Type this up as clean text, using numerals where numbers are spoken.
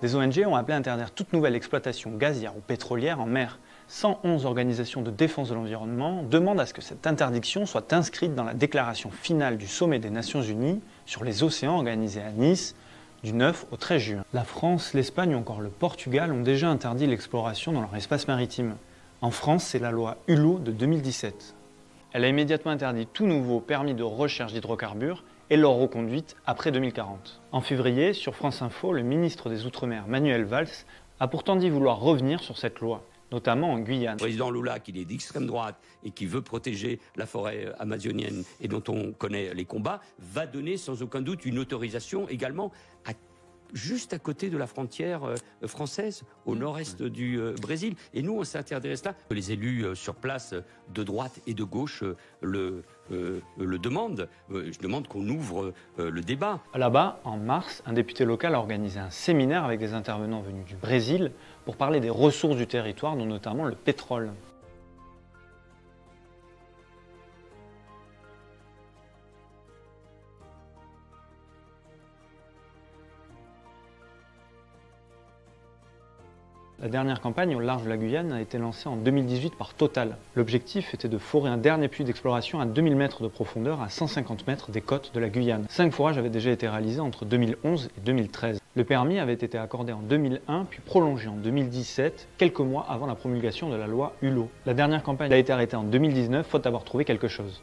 Des ONG ont appelé à interdire toute nouvelle exploitation gazière ou pétrolière en mer. 111 organisations de défense de l'environnement demandent à ce que cette interdiction soit inscrite dans la déclaration finale du sommet des Nations Unies sur les océans organisé à Nice du 9 au 13 juin. La France, l'Espagne ou encore le Portugal ont déjà interdit l'exploration dans leur espace maritime. En France, c'est la loi Hulot de 2017. Elle a immédiatement interdit tout nouveau permis de recherche d'hydrocarbures et leur reconduite après 2040. En février, sur France Info, le ministre des Outre-mer, Manuel Valls, a pourtant dit vouloir revenir sur cette loi, notamment en Guyane. Le président Lula, qui est d'extrême droite et qui veut protéger la forêt amazonienne et dont on connaît les combats, va donner sans aucun doute une autorisation également juste à côté de la frontière française, au nord-est du Brésil. Et nous, on s'est interdit cela. Les élus sur place, de droite et de gauche, le demandent. Je demande qu'on ouvre le débat. Là-bas, en mars, un député local a organisé un séminaire avec des intervenants venus du Brésil pour parler des ressources du territoire, dont notamment le pétrole. La dernière campagne au large de la Guyane a été lancée en 2018 par Total. L'objectif était de forer un dernier puits d'exploration à 2000 mètres de profondeur à 150 mètres des côtes de la Guyane. 5 forages avaient déjà été réalisés entre 2011 et 2013. Le permis avait été accordé en 2001 puis prolongé en 2017, quelques mois avant la promulgation de la loi Hulot. La dernière campagne a été arrêtée en 2019 faute d'avoir trouvé quelque chose.